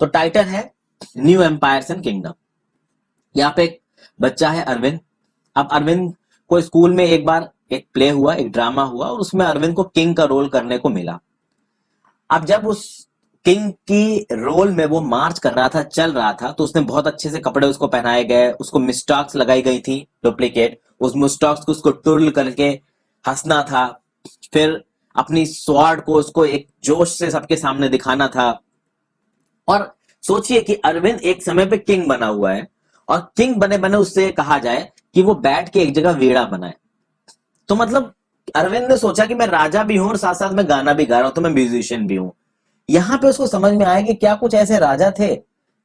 तो टाइटल है new empires and kingdom. यहाँ पे एक बच्चा है अरविंद। अब अरविंद को स्कूल में एक बार एक प्ले हुआ, एक ड्रामा हुआ, और उसमें अरविंद को किंग का रोल करने को मिला। अब जब उस किंग की रोल में वो मार्च कर रहा था, चल रहा था, तो उसने बहुत अच्छे से कपड़े उसको पहनाए गए, उसको मिस्टॉक्स लगाई गई थी डुप्लीकेट, उस मिस्टॉक्स को उसको टुर्ल करके हंसना था, फिर अपनी स्वॉर्ड को उसको एक जोश से सबके सामने दिखाना था। और सोचिए कि अरविंद एक समय पे किंग बना हुआ है, और किंग बने बने उससे कहा जाए कि वो बैठ के एक जगह वीणा बनाए। तो मतलब अरविंद ने सोचा कि मैं राजा भी हूं और साथ साथ मैं गाना भी गा रहा हूं, तो मैं म्यूजिशियन भी हूं। यहां पे उसको समझ में आया कि क्या कुछ ऐसे राजा थे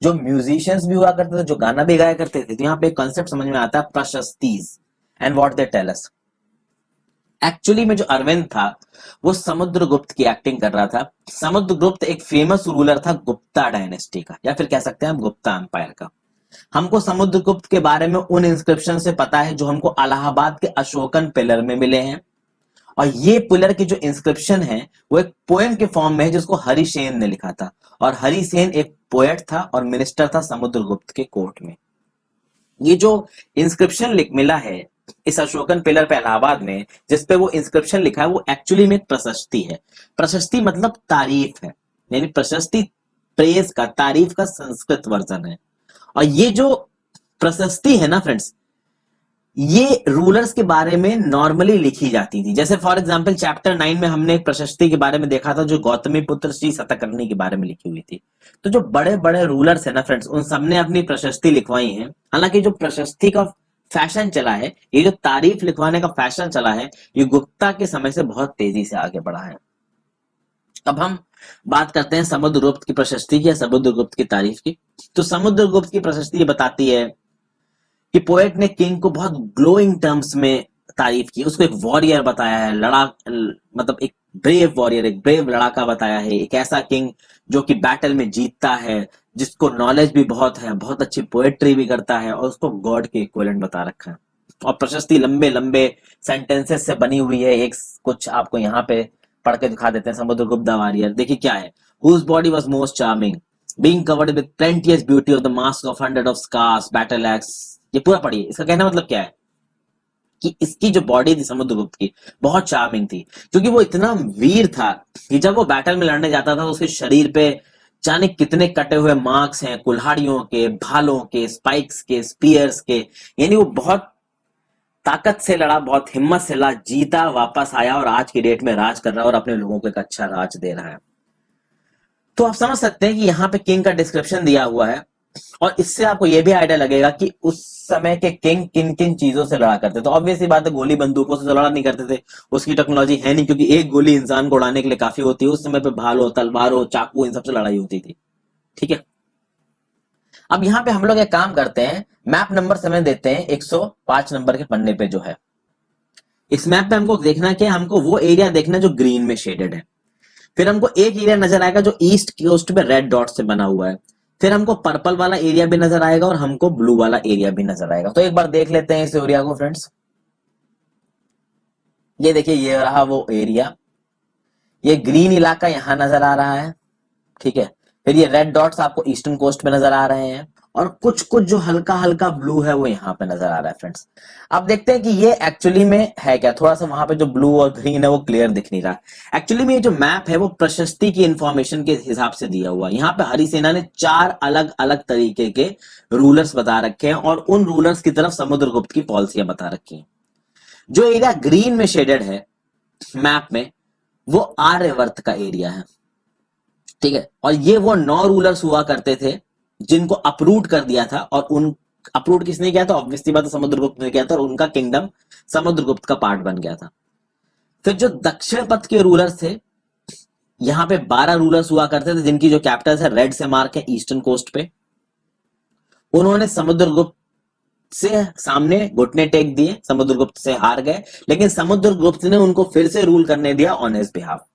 जो म्यूजिशियंस भी हुआ करते थे, जो गाना भी गाया करते थे। तो यहाँ पे एक कॉन्सेप्ट समझ में आता है, प्रशस्तीज and what they tell us. Actually में जो अरविंद था वो समुद्रगुप्त की एक्टिंग कर रहा था। समुद्रगुप्त एक फेमस रूलर था गुप्ता डायनेस्टी का, या फिर कह सकते हैं हम गुप्ता एम्पायर का। हमको समुद्रगुप्त के बारे में उन इंस्क्रिप्शन से पता है जो हमको इलाहाबाद के अशोकन पिलर में मिले हैं। और ये पिलर की जो इंस्क्रिप्शन है वो एक पोएम के फॉर्म में है जिसको हरिसेन ने लिखा था। और हरिसेन एक पोएट था और मिनिस्टर था समुद्रगुप्त के कोर्ट में। ये जो इंस्क्रिप्शन लिख मिला है इस अशोकन पिलर पे इलाहाबाद में, जिसपे वो इंस्क्रिप्शन लिखा है, वो एक्चुअली में एक प्रशस्ति है। प्रशस्ति मतलब तारीफ है, यानी प्रशस्ति प्रेज का, तारीफ का संस्कृत वर्जन है। और ये जो प्रशस्ति है ना फ्रेंड्स, ये रूलर्स के बारे में नॉर्मली लिखी जाती थी। जैसे फॉर एग्जांपल चैप्टर 9 में हमने एक प्रशस्ति के बारे में देखा था जो गौतमी पुत्र श्री शतकर्णी के बारे में लिखी हुई थी। तो जो बड़े बड़े रूलर्स है ना फ्रेंड्स, उन सबने अपनी प्रशस्ति लिखवाई है। हालांकि जो प्रशस्ति का फैशन चला है, ये जो तारीफ लिखवाने का फैशन चला है, ये गुप्ता के समय से बहुत तेजी से आगे बढ़ा है। अब हम बात करते हैं समुद्रगुप्त की प्रशस्ति की या समुद्रगुप्त की तारीफ की। तो समुद्रगुप्त की प्रशस्ति ये बताती है कि पोएट ने किंग को बहुत ग्लोइंग टर्म्स में तारीफ की, उसको एक वॉरियर बताया है, मतलब एक ब्रेव वॉरियर, एक ब्रेव लड़ाका बताया है, एक ऐसा किंग जो कि बैटल में जीतता है, जिसको नॉलेज भी बहुत है, बहुत अच्छी पोएट्री भी करता है, और उसको गॉड के इक्विवेलेंट बता रखा है। और प्रशस्ति लंबे लंबे सेंटेंसेस से बनी हुई है। एक कुछ आपको यहाँ पे पढ़ के दिखा देते हैं। समुद्रगुप्त द वॉरियर देखिए क्या है। Whose body was most charming, being covered with plenteous beauty of the mask of hundred of scars, battle axe। ये पूरा पढ़िए। इसका कहना मतलब क्या है कि इसकी जो बॉडी थी समुद्रगुप्त की बहुत चार्मिंग थी, क्योंकि वो इतना वीर था कि जब वो बैटल में लड़ने जाता था तो उसके शरीर पे जाने कितने कटे हुए मार्क्स हैं, कुल्हाड़ियों के, भालों के, स्पाइक्स के, स्पीयर्स के। यानी वो बहुत ताकत से लड़ा, बहुत हिम्मत से लड़ा, जीता, वापस आया और आज की डेट में राज कर रहा है और अपने लोगों को एक अच्छा राज दे रहा है। तो आप समझ सकते हैं कि यहाँ पे किंग का डिस्क्रिप्शन दिया हुआ है, और इससे आपको यह भी आइडिया लगेगा कि उस समय के किंग किन किन चीजों से लड़ा करते थे। तो ऑब्वियसली बात है, गोली बंदूकों से तो लड़ा नहीं करते थे, उसकी टेक्नोलॉजी है नहीं, क्योंकि एक गोली इंसान को उड़ाने के लिए काफी होती है। उस समय पे भालो, तलवारों, चाकू, इन सबसे लड़ाई होती थी। ठीक है, अब यहाँ पे हम लोग एक काम करते हैं, मैप नंबर समय देते हैं 105 नंबर के पन्ने पे जो है। इस मैप पे हमको देखना है कि हमको वो एरिया देखना है जो ग्रीन में शेडेड है। फिर हमको एक एरिया नजर आएगा जो ईस्ट कोस्ट पे रेड डॉट से बना हुआ है। फिर हमको पर्पल वाला एरिया भी नजर आएगा और हमको ब्लू वाला एरिया भी नजर आएगा। तो एक बार देख लेते हैं इस एरिया को फ्रेंड्स। ये देखिए, ये रहा वो एरिया, ये ग्रीन इलाका यहां नजर आ रहा है। ठीक है, फिर ये रेड डॉट्स आपको ईस्टर्न कोस्ट पे नजर आ रहे हैं, और कुछ कुछ जो हल्का हल्का ब्लू है वो यहाँ पे नजर आ रहा है फ्रेंड्स। अब देखते हैं कि ये एक्चुअली में है क्या। थोड़ा सा वहां पे जो ब्लू और ग्रीन है वो क्लियर दिख नहीं रहा। एक्चुअली में ये जो मैप है वो प्रशस्ति की इंफॉर्मेशन के हिसाब से दिया हुआ है। यहाँ पे हरिसेना ने 4 अलग अलग तरीके के रूलर्स बता रखे हैं, और उन रूलर्स की तरफ समुद्रगुप्त की पॉलिसियां बता रखी हैं। जो एरिया ग्रीन में शेडेड है मैप में, वो आर्यवर्त का एरिया है। ठीक है, और ये वो 9 रूलर्स हुआ करते थे जिनको अप्रूव कर दिया था, और उन अप्रूव किसने किया था? ऑब्वियसली बात है, समुद्रगुप्त ने किया था, और उनका किंगडम समुद्रगुप्त का पार्ट बन गया था। फिर जो दक्षिण पथ के रूलर्स थे, यहां पे 12 रूलर्स हुआ करते थे जिनकी जो कैपिटल्स है रेड से मार्क है ईस्टर्न कोस्ट पे। उन्होंने समुद्रगुप्त से सामने घुटने टेक दिए, समुद्रगुप्त से हार गए, लेकिन समुद्रगुप्त ने उनको फिर से रूल करने दिया ऑन हिज बिहाफ।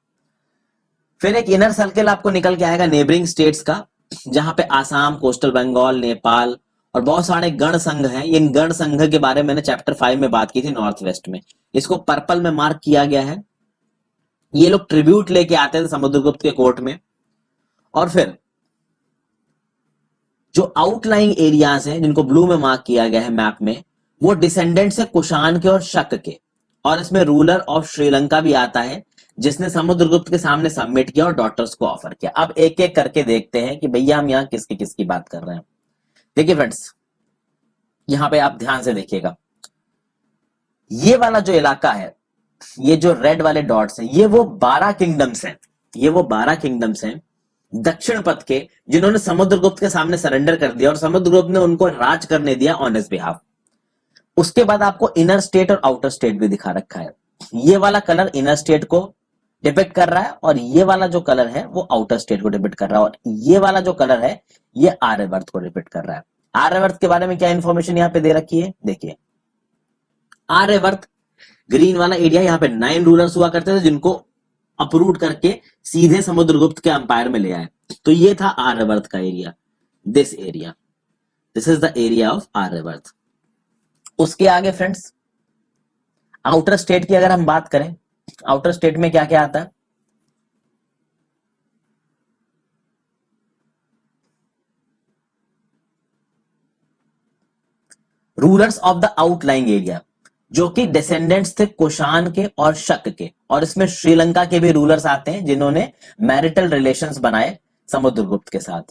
फिर एक इनर सर्कल आपको निकल के आएगा नेबरिंग स्टेट्स का, जहां पे आसाम, कोस्टल बंगाल, नेपाल और बहुत सारे गण संघ हैं। इन गण संघ के बारे में मैंने चैप्टर 5 में बात की थी नॉर्थ वेस्ट में। इसको पर्पल में मार्क किया गया है। ये लोग ट्रिब्यूट लेके आते थे समुद्रगुप्त के कोर्ट में। और फिर जो आउटलाइंग एरियाज हैं जिनको ब्लू में मार्क किया गया है मैप में, वो डिसेंडेंट्स है कुषाण के और शक के, और इसमें रूलर ऑफ श्रीलंका भी आता है जिसने समुद्रगुप्त के सामने सबमिट किया और डॉटर्स को ऑफर किया। अब एक एक करके देखते हैं कि भैया हम यहाँ किसकी किसकी बात कर रहे हैं। देखिए फ्रेंड्स, यहां पे आप ध्यान से देखिएगा, ये वाला जो इलाका है, ये जो रेड वाले डॉट्स हैं, ये वो 12 किंगडम्स हैं, ये वो 12 किंगडम्स हैं दक्षिण पथ के, जिन्होंने समुद्रगुप्त के सामने सरेंडर कर दिया और समुद्रगुप्त ने उनको राज करने दिया ऑन हिज बिहाफ। उसके बाद आपको इनर स्टेट और आउटर स्टेट भी दिखा रखा है। ये वाला कलर इनर स्टेट को डिपिक्ट कर रहा है और ये वाला जो कलर है वो आउटर स्टेट को डिपिक्ट कर रहा है, और ये वाला जो कलर है ये आर्यवर्त को डिपिक्ट कर रहा है। आर्यवर्त के बारे में क्या इंफॉर्मेशन यहाँ पे दे रखी है, देखिए आर्यवर्त ग्रीन वाला एरिया, यहाँ पे 9 रूलर्स हुआ करते थे जिनको अपरूट करके सीधे समुद्रगुप्त के अंपायर में ले आए। तो ये था आर्यवर्त का area, this area, this is the area of Aryavarta. उसके आगे फ्रेंड्स, आउटर स्टेट की अगर हम बात करें, आउटर स्टेट में क्या क्या आता है, रूलर्स ऑफ द आउटलाइंग एरिया, जो कि डिसेंडेंट्स थे कुषाण के और शक के, और इसमें श्रीलंका के भी रूलर्स आते हैं जिन्होंने मैरिटल रिलेशंस बनाए समुद्रगुप्त के साथ।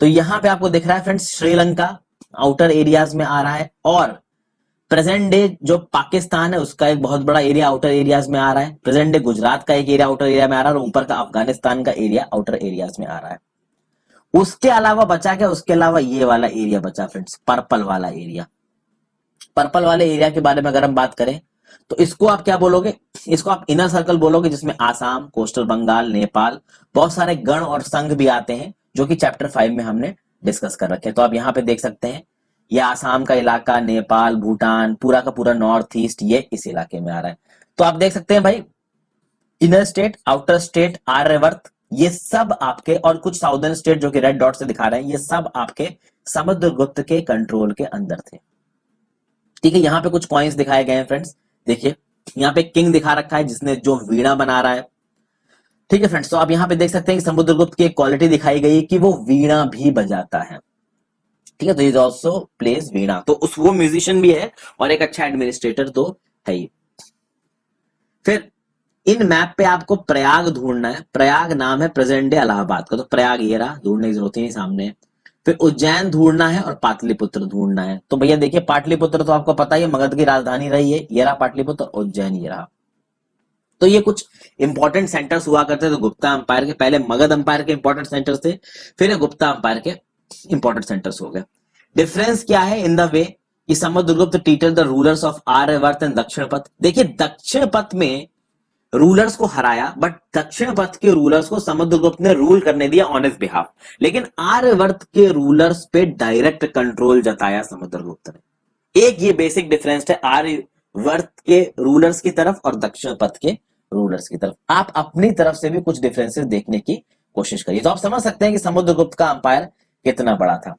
तो यहां पे आपको दिख रहा है फ्रेंड्स, श्रीलंका आउटर एरियाज में आ रहा है, और प्रेजेंट डे जो पाकिस्तान है उसका एक बहुत बड़ा एरिया आउटर एरियाज में आ रहा है, प्रेजेंट डे गुजरात का एक एरिया आउटर एरिया में आ रहा है, और ऊपर का अफगानिस्तान का एरिया आउटर एरियाज में आ रहा है। उसके अलावा बचा क्या, उसके अलावा ये वाला एरिया बचा फ्रेंड्स, पर्पल वाला एरिया। पर्पल वाले एरिया के बारे में अगर हम बात करें तो इसको आप क्या बोलोगे, इसको आप इनर सर्कल बोलोगे, जिसमें आसाम, कोस्टल बंगाल, नेपाल, बहुत सारे गण और संघ भी आते हैं जो कि चैप्टर 5 में हमने डिस्कस कर रखे हैं। तो आप यहाँ पे देख सकते हैं, ये आसाम का इलाका, नेपाल, भूटान, पूरा का पूरा नॉर्थ ईस्ट, ये इस इलाके में आ रहा है। तो आप देख सकते हैं भाई, inner state, outer state, Aryavarta, ये सब आपके, और कुछ साउदर्न स्टेट जो कि रेड डॉट से दिखा रहे हैं, ये सब आपके समुद्रगुप्त के कंट्रोल के अंदर थे। ठीक है, यहाँ पे कुछ कॉइन्स दिखाए गए हैं फ्रेंड्स, देखिए यहाँ पे किंग दिखा रखा है जिसने जो वीणा बना रहा है। ठीक है फ्रेंड्स, तो आप यहाँ पे देख सकते हैं कि समुद्रगुप्त की एक क्वालिटी दिखाई गई है कि वो वीणा भी बजाता है। ठीक है, तो इज ऑल्सो प्लेस वीणा, तो उस वो म्यूजिशियन भी है और एक अच्छा एडमिनिस्ट्रेटर तो है ही। फिर इन मैप पे आपको प्रयाग ढूंढना है, प्रयाग नाम है प्रेजेंट डे इलाहाबाद का, तो प्रयाग ये रहा, ढूंढने की जरूरत ही नहीं सामने। फिर उज्जैन ढूंढना है और पाटलिपुत्र ढूंढना है। तो भैया देखिए, पाटलिपुत्र तो आपको पता ही है मगध की राजधानी रही है, ये रहा पाटलिपुत्र, उज्जैन ये रहा। तो ये कुछ इंपॉर्टेंट सेंटर्स हुआ करते थे गुप्ता अंपायर के, पहले मगध अंपायर के इंपॉर्टेंट सेंटर्स थे, फिर गुप्ता अंपायर के इंपॉर्टेंट सेंटर्स हो गए। डिफरेंस क्या है इन द वे कि Samudragupta treated the rulers of Aryavarta and Dakshinapatha. देखिए दक्षिण पथ में रूलर्स को हराया, बट दक्षिण पथ के रूलर्स को समुद्रगुप्त ने रूल करने दिया ऑन हिज बिहाफ, लेकिन आर्यवर्त के रूलर्स पे डायरेक्ट कंट्रोल जताया समुद्रगुप्त ने। एक ये बेसिक डिफरेंस है आर्यवर्त के रूलर्स की तरफ और दक्षिण पथ के रूलर्स की तरफ। आप अपनी तरफ से भी कुछ डिफरेंसेस देखने की कोशिश करिए, तो आप समझ सकते हैं कि समुद्रगुप्त का अंपायर कितना बड़ा था।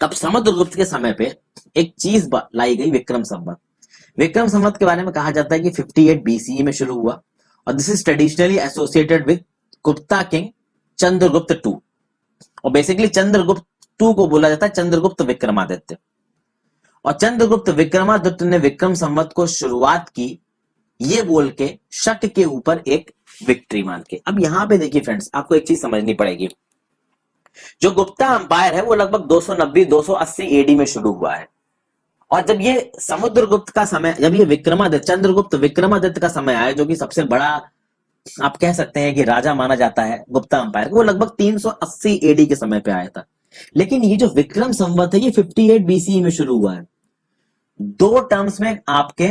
तब समुद्रगुप्त के समय पे एक चीज लाई गई, विक्रम संवत। विक्रम संवत के बारे में कहा जाता है कि 58 बीसीई में शुरू हुआ, और this is traditionally associated with Gupta king Chandragupta two, और बेसिकली चंद्रगुप्त टू को बोला जाता है चंद्रगुप्त विक्रमादित्य। और चंद्रगुप्त विक्रमादित्य ने विक्रम संवत को शुरुआत की ये बोल के शक के ऊपर एक विक्ट्री मान के। अब यहां पे देखिए फ्रेंड्स, आपको एक चीज समझनी पड़ेगी, जो गुप्ता अंपायर है वो लगभग 290-280 एडी में शुरू हुआ है, और जब ये समुद्रगुप्त का समय, जब ये विक्रमादित्य, चंद्रगुप्त विक्रमादित्य का समय आया, जो कि सबसे बड़ा आप कह सकते हैं कि राजा माना जाता है गुप्ता अंपायर, वो लगभग 380 एडी के समय पे आया था। लेकिन ये जो विक्रम संवत है ये 58 बीसीई में शुरू हुआ है। दो टर्म्स में आपके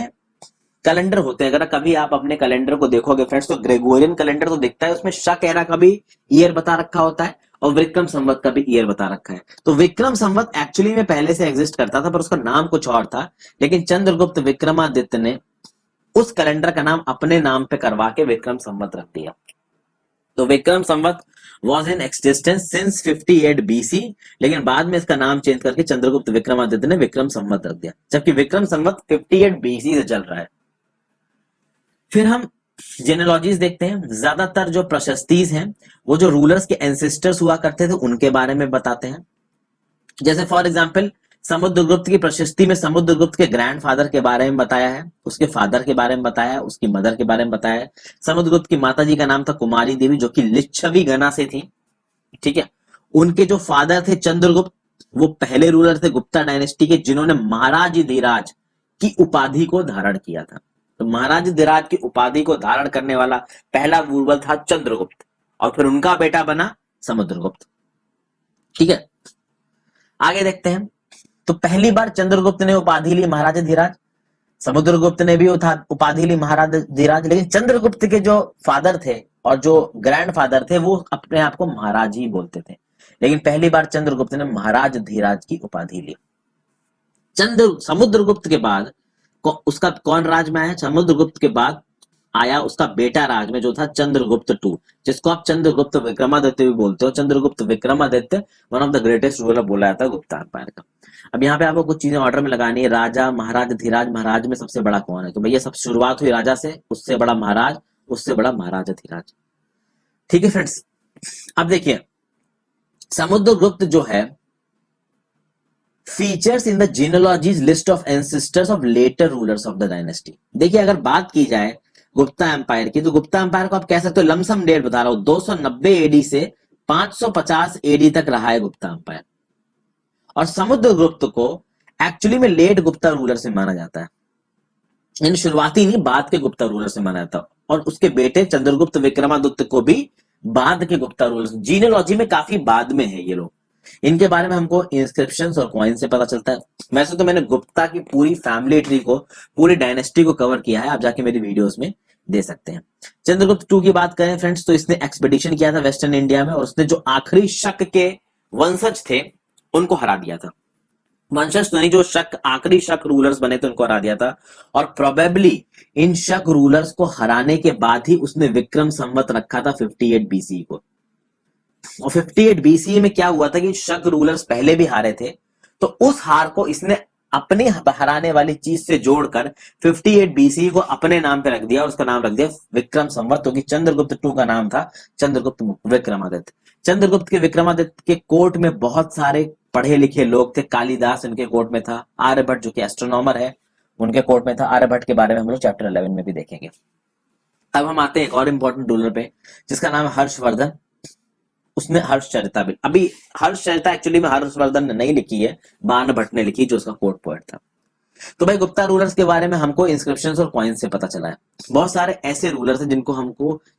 कैलेंडर होते हैं, अगर कभी आप अपने कैलेंडर को देखोगे फ्रेंड्स, तो ग्रेगोरियन कैलेंडर तो दिखता है, उसमें शक एरा का भी ईयर बता रखा होता है और विक्रम संवत का भी ईयर बता रखा है। तो विक्रम संवत एक्चुअली में पहले से एग्जिस्ट करता था, पर उसका नाम कुछ और था, लेकिन चंद्रगुप्त विक्रमादित्य ने उस कैलेंडर का नाम अपने नाम पे करवा के विक्रम संवत रख दिया। तो Vikram Samvat was in existence since 58 BC, लेकिन बाद में इसका नाम चेंज करके चंद्रगुप्त विक्रमादित्य ने विक्रम संवत रख दिया, जबकि विक्रम संवत 58 बीसी से चल रहा है। फिर हम जेनेलॉजीज देखते हैं। ज्यादातर जो प्रशस्तीज हैं वो जो रूलर्स के एंसेस्टर्स हुआ करते थे उनके बारे में बताते हैं। जैसे फॉर एग्जाम्पल समुद्रगुप्त की प्रशस्ति में समुद्रगुप्त के ग्रैंडफादर के बारे में बताया है, उसके फादर के बारे में बताया है, उसकी मदर के बारे में बताया है। समुद्रगुप्त की माता जी का नाम था कुमारी देवी, जो कि लिच्छवी गणा से थी, ठीक है। उनके जो फादर थे चंद्रगुप्त, वो पहले रूलर थे गुप्ता डायनेस्टी के, जिन्होंने महाराज धीराज की उपाधि को धारण किया था। तो महाराज धीराज की उपाधि को धारण करने वाला पहला रूलर था चंद्रगुप्त, और फिर उनका बेटा बना समुद्रगुप्त, ठीक है। आगे देखते हैं। तो पहली बार चंद्रगुप्त ने उपाधि ली महाराज धीराज, समुद्रगुप्त ने भी उपाधि ली महाराज धीराज, लेकिन चंद्रगुप्त के जो फादर थे और जो ग्रैंडफादर थे वो अपने आप को महाराज ही बोलते थे, लेकिन पहली बार चंद्रगुप्त ने महाराज धीराज की उपाधि ली। समुद्रगुप्त के बाद उसका कौन राज में आया? समुद्रगुप्त के बाद आया उसका बेटा राज में, जो था चंद्रगुप्त टू, जिसको आप चंद्रगुप्त विक्रमादित्य भी बोलते हो। Chandragupta Vikramaditya one of the greatest ruler बोला जाता है गुप्ता एम्पायर का। अब यहाँ पे आपको कुछ चीजें ऑर्डर में लगानी है। राजा, महाराज, धीराज। महाराज में सबसे बड़ा कौन है? तो भैया सब शुरुआत हुई राजा से, उससे बड़ा महाराज, उससे बड़ा महाराजा धीराज, ठीक है फ्रेंड्स। अब देखिए समुद्रगुप्त जो है features in the genealogies list of ancestors of later rulers of the dynasty. देखिए अगर बात की जाए गुप्ता एम्पायर की, तो गुप्ता एम्पायर को आप कह सकते हो, लमसम डेट बता रहा हूं, 290 एडी से 550 एडी तक रहा है गुप्ता एम्पायर। और समुद्रगुप्त को एक्चुअली में लेट गुप्ता रूलर से माना जाता है, इन शुरुआती नहीं बाद के गुप्ता रूलर से माना जाता है। और उसके बेटे चंद्रगुप्त विक्रमादित्य को भी बाद के गुप्ता रूलर, जीनियोलॉजी में काफी बाद में है ये लोग। इनके बारे में हमको इंस्क्रिप्शंस और कॉइन से पता चलता है। वैसे तो मैंने गुप्ता की पूरी फैमिली ट्री को, पूरी डायनेस्टी को कवर किया है, आप जाके मेरी वीडियोस में दे सकते हैं। चंद्रगुप्त टू की बात करें फ्रेंड्स, तो इसने एक्सपेडिशन किया था वेस्टर्न इंडिया में, और उसने जो आखिरी शक के वंशज थे उनको हरा दिया था। वंशज तो नहीं, जो शक आखिरी शक रूलर्स बने थे उनको हरा दिया था। और प्रोबेबली इन शक रूलर्स को हराने के बाद ही उसने विक्रम संवत रखा था 58 बीसी को। और 58 बीसी में क्या हुआ था कि शक रूलर्स पहले भी हारे थे, तो उस हार को इसने अपने हराने वाली चीज से जोड़कर 58 बीसी को अपने नाम पे रख दिया, और उसका नाम रख दिया विक्रम संवत, क्योंकि चंद्रगुप्त टू का नाम था चंद्रगुप्त विक्रमादित्य। चंद्रगुप्त के विक्रमादित्य के कोर्ट में बहुत सारे पढ़े लिखे लोग थे। कालिदास उनके कोर्ट में था, आर्यभट्ट जो कि एस्ट्रोनॉमर है उनके कोर्ट में था। आर्यभट्ट के बारे में हम लोग चैप्टर 11 में भी देखेंगे। अब हम आते हैं एक और इंपॉर्टेंट रूलर पे, जिसका नाम है हर्षवर्धन। उसने हर्षचरिता भी, अभी हर्षचरिता एक्चुअली में हर्षवर्धन ने नहीं लिखी है, बाणभट्ट ने लिखी, जो उसका कोर्ट पोएट था। तो भाई गुप्ता रूलर्स के बारे में हमको इंस्क्रिप्शंस और कॉइन से पता चला है। बहुत सारे ऐसे रूलर्स हैं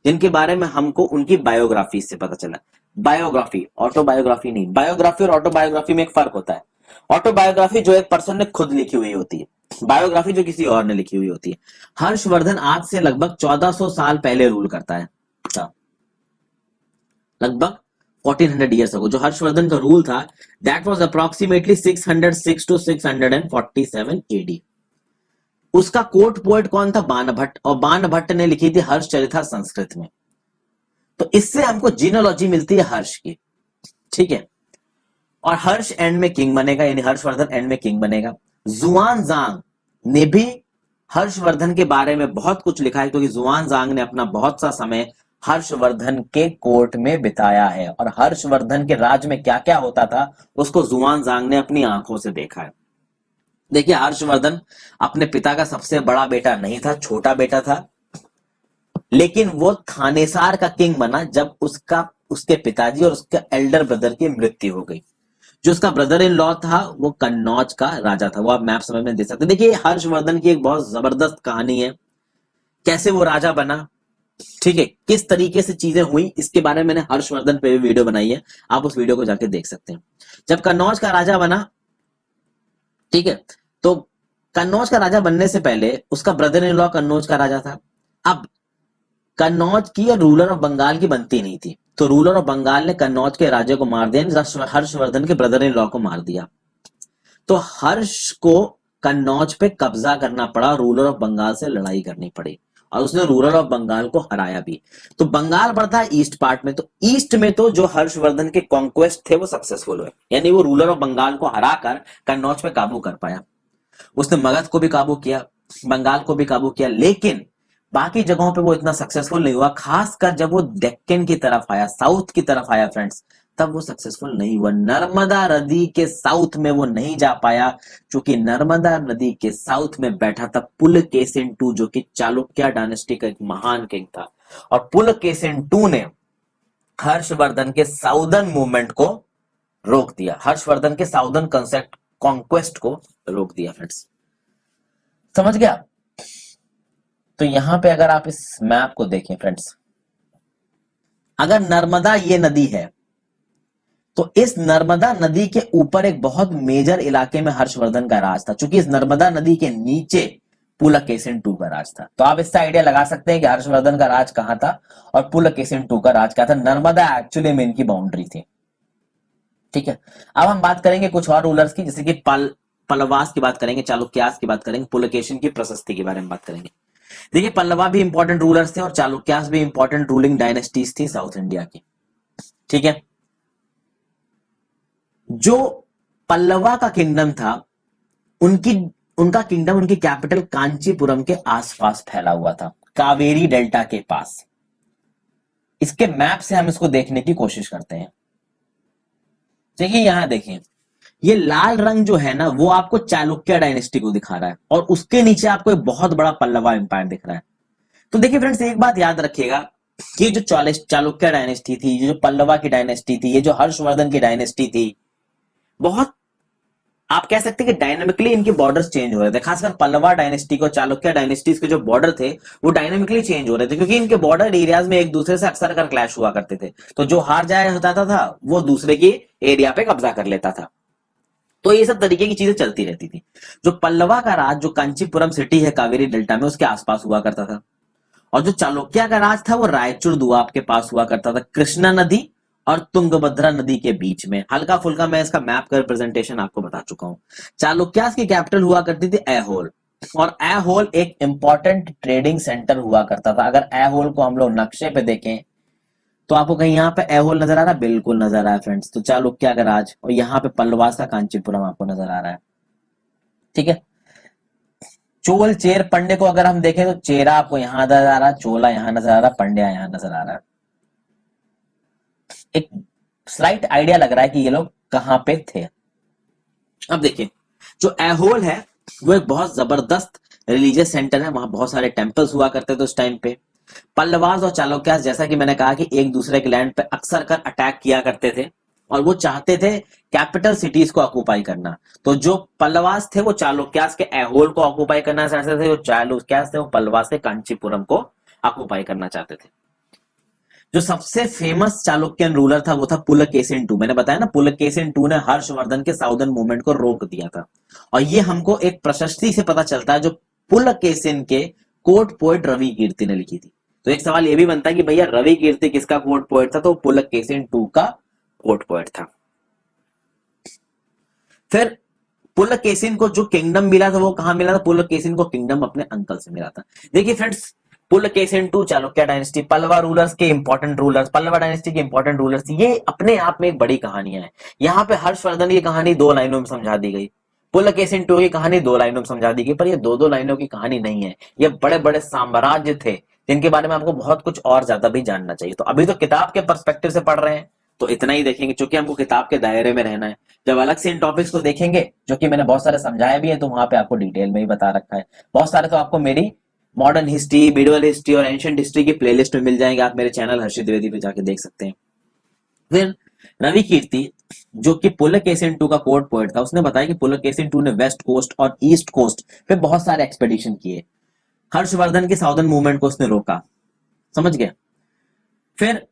जिनके बारे में हमको उनकी बायोग्राफी से पता चला। बायोग्राफी, ऑटोबायोग्राफी नहीं। बायोग्राफी और ऑटोबायोग्राफी में एक फर्क होता है। ऑटोबायोग्राफी जो एक पर्सन ने खुद लिखी हुई होती है, बायोग्राफी जो किसी और ने लिखी हुई होती है। हर्षवर्धन आज से लगभग 1400 साल पहले रूल करता है, लगभग 1400 ईयर्स अगो। जो हर्षवर्धन का रूल था that was approximately 606 to 647 AD. उसका कोर्ट पोएट कौन था? बाणभट्ट, और बाणभट्ट ने लिखी थी हर्षचरिता संस्कृत में। तो इससे हमको जीनोलॉजी मिलती है हर्ष की, ठीक है। और हर्ष एंड में किंग बनेगा, यानी हर्षवर्धन एंड में किंग बनेगा। जुआनजांग ने भी हर्षवर्धन के बारे में बहुत कुछ लिखा है, क्योंकि जुआनजांग ने अपना बहुत सा समय हर्षवर्धन के कोर्ट में बिताया है, और हर्षवर्धन के राज में क्या क्या होता था उसको जुआनजांग ने अपनी आंखों से देखा है। देखिए हर्षवर्धन अपने पिता का सबसे बड़ा बेटा नहीं था, छोटा बेटा था, लेकिन वो थानेसार का किंग बना जब उसके पिताजी और उसके एल्डर ब्रदर की मृत्यु हो गई। जो उसका ब्रदर इन लॉ था वो कन्नौज का राजा था, वो आप मैप समझ में दे सकते हैं। देखिए हर्षवर्धन की एक बहुत जबरदस्त कहानी है, कैसे वो राजा बना, ठीक है, किस तरीके से चीजें हुई, इसके बारे में मैंने हर्षवर्धन पे भी वीडियो बनाई है, आप उस वीडियो को जाके देख सकते हैं। जब कन्नौज का राजा बना, ठीक है, तो कन्नौज का राजा बनने से पहले उसका ब्रदर इन लॉ कन्नौज का राजा था। अब कन्नौज की और रूलर ऑफ बंगाल की बनती नहीं थी, तो रूलर ऑफ बंगाल ने कन्नौज के राजे को मार दिया, हर्षवर्धन के ब्रदर इन लॉ को मार दिया। तो हर्ष को कन्नौज पे कब्जा करना पड़ा, रूलर ऑफ बंगाल से लड़ाई करनी पड़ी, और उसने रूलर ऑफ बंगाल को हराया भी। तो बंगाल पड़ता है ईस्ट पार्ट में, तो ईस्ट में तो जो हर्षवर्धन के कॉन्क्वेस्ट थे वो सक्सेसफुल हुए, यानी वो रूलर ऑफ बंगाल को हराकर कन्नौज पे काबू कर पाया। उसने मगध को भी काबू किया, बंगाल को भी काबू किया, लेकिन बाकी जगहों पे वो इतना सक्सेसफुल नहीं हुआ। खासकर जब वो डेक्कन की तरफ आया, साउथ की तरफ आया फ्रेंड्स, तब वो सक्सेसफुल नहीं हुआ। नर्मदा नदी के साउथ में वो नहीं जा पाया, क्योंकि नर्मदा नदी के साउथ में बैठा था पुलकेशिन II, जो कि चालुक्य डायनेस्टी का एक महान किंग था। और पुलकेशिन II ने हर्षवर्धन के साउदर्न मूवमेंट को रोक दिया, हर्षवर्धन के साउदर्न कंसेप्ट कॉन्क्वेस्ट को रोक दिया। फ्रेंड्स समझ गया? तो यहां पे अगर आप इस मैप को देखें फ्रेंड्स, अगर नर्मदा ये नदी है, तो इस नर्मदा नदी के ऊपर एक बहुत मेजर इलाके में हर्षवर्धन का राज था, क्योंकि इस नर्मदा नदी के नीचे पुलकेशिन II का राज था। तो आप इससे आइडिया लगा सकते हैं कि हर्षवर्धन का राज कहां था और पुलकेशिन II का राज क्या था। नर्मदा एक्चुअली में इनकी बाउंड्री थी। ठीक है, अब हम बात करेंगे कुछ और रूलर्स की, जैसे कि पल्लवास की बात करेंगे, चालुक्यास की बात करेंगे, पुलकेशिन की प्रशस्ति के बारे में बात करेंगे। देखिए, पल्लवा भी इंपॉर्टेंट रूलर्स थे और चालुक्यास भी इंपॉर्टेंट रूलिंग डायनेस्टीज थी साउथ इंडिया की। ठीक है, जो पल्लवा का किंगडम था, उनका किंगडम, उनकी कैपिटल कांचीपुरम के आसपास फैला हुआ था, कावेरी डेल्टा के पास। इसके मैप से हम इसको देखने की कोशिश करते हैं। देखिए, यहां देखिए, ये लाल रंग जो है ना, वो आपको चालुक्य डायनेस्टी को दिखा रहा है और उसके नीचे आपको एक बहुत बड़ा पल्लवा एम्पायर दिख रहा है। तो देखिए फ्रेंड्स, एक बात याद रखिएगा, ये जो चालुक्य डायनेस्टी थी, ये जो पल्लवा की डायनेस्टी थी, ये जो हर्षवर्धन की डायनेस्टी थी, बहुत आप कह सकते हैं कि डायनामिकली इनके बॉर्डर्स चेंज हो रहे थे। खासकर पल्लवा डायनेस्टी को, चालुक्य डायनेस्टीज के जो बॉर्डर थे वो डायनामिकली चेंज हो रहे थे, क्योंकि इनके बॉर्डर एरियाज में एक दूसरे से अक्सर कर क्लैश हुआ करते थे। तो जो हार जाया होता था वो दूसरे की एरिया पे कब्जा कर लेता था। तो ये सब तरीके की चीजें चलती रहती थी। जो पल्लवा का राज, जो कांचीपुरम सिटी है कावेरी डेल्टा में, उसके आसपास हुआ करता था। और जो चालुक्य का राज था वो रायचूर दुआब के पास हुआ करता था, कृष्णा नदी और तुंगभद्रा नदी के बीच में। हल्का फुल्का मैं इसका मैप का रिप्रेजेंटेशन आपको बता चुका हूं। चालुक्यास की कैपिटल हुआ करती थी ऐहोल, और ऐहोल एक इंपॉर्टेंट ट्रेडिंग सेंटर हुआ करता था। अगर ऐहोल को हम लोग नक्शे पे देखें तो आपको कहीं यहाँ पे ऐहोल नजर आ रहा है? बिल्कुल नजर आ रहा है फ्रेंड्स। तो चालुक्य का राज, और यहाँ पे पल्लवास का कांचीपुरम आपको नजर आ रहा है। ठीक है, चोल चेर पंडे को अगर हम देखें तो चेरा आपको यहां नजर आ रहा है, चोला यहां नजर आ रहा है, पंड्या यहां नजर आ रहा है। एक स्लाइट आइडिया लग रहा है कि ये लोग कहां पे थे। अब देखिए, जो ऐहोल है वो एक बहुत जबरदस्त रिलीजियस सेंटर है, वहां बहुत सारे टेंपल्स हुआ करते थे उस टाइम पे। पल्लवास और चालुक्यास, जैसा कि मैंने कहा, कि एक दूसरे के लैंड पे अक्सर कर अटैक किया करते थे और वो चाहते थे कैपिटल सिटीज को ऑक्युपाई करना। तो जो पल्लवास थे वो चालुक्यास के ऐहोल को ऑक्युपाई करना चाहते थे, जो चालुक्यास थे वो पल्लवास के कांचीपुरम को ऑक्युपाई करना चाहते थे। जो सबसे फेमस चालुक्यन रूलर था वो था पुलकेशिन II। मैंने बताया ना, पुलकेशिन II ने हर्षवर्धन के साउदर्न मूवमेंट को रोक दिया था। और ये हमको एक प्रशस्ति से पता चलता है जो पुलकेशिन के कोर्ट पोएट रवि कीर्ति ने लिखी थी। तो एक सवाल ये भी बनता है कि भैया रवि कीर्ति किसका कोर्ट पोएट था? तो पुलकेशिन II का कोर्ट पोएट था। फिर पुलकेशिन को जो किंगडम मिला था वो कहां मिला था? पुलकेशिन को किंगडम अपने अंकल से मिला था। देखिए friends, Pulakeshin II, Chalukya dynasty, Pallava rulers के इंपॉर्टेंट रूलर्स, पल्लवा डायनेस्टी के इंपॉर्टेंट रूलर्स, ये अपने आप में एक बड़ी कहानियां है। यहाँ पे हर्षवर्धन की कहानी 2 लाइनों में समझा दी गई, पुलकेशिन II की कहानी 2 लाइनों में समझा दी गई, पर ये 2-2 लाइनों की कहानी नहीं है। ये बड़े बड़े साम्राज्य थे जिनके बारे में आपको बहुत कुछ और ज्यादा भी जानना चाहिए। तो अभी तो किताब के पर्सपेक्टिव से पढ़ रहे हैं तो इतना ही देखेंगे, क्योंकि हमको किताब के दायरे में रहना है। जब अलग से इन टॉपिक्स को देखेंगे, जो कि मैंने बहुत सारे समझाया भी है, तो वहां पे आपको डिटेल में ही बता रखा है। बहुत सारे तो आपको मेरी मॉडर्न हिस्ट्री, मिडिवल हिस्ट्री और एंशिएंट हिस्ट्री की प्लेलिस्ट में मिल जाएंगे। आप मेरे चैनल हर्षित द्विवेदी पे जाके देख सकते हैं। फिर रवि कीर्ति, जो कि पुलकेशिन II का कोर्ट पोएट था, उसने बताया कि पुलकेशिन II ने वेस्ट कोस्ट और ईस्ट कोस्ट पे बहुत सारे एक्सपेडिशन किए। हर्षवर्धन के साउदर्न मूवमेंट को उसने रोका। समझ गए? फिर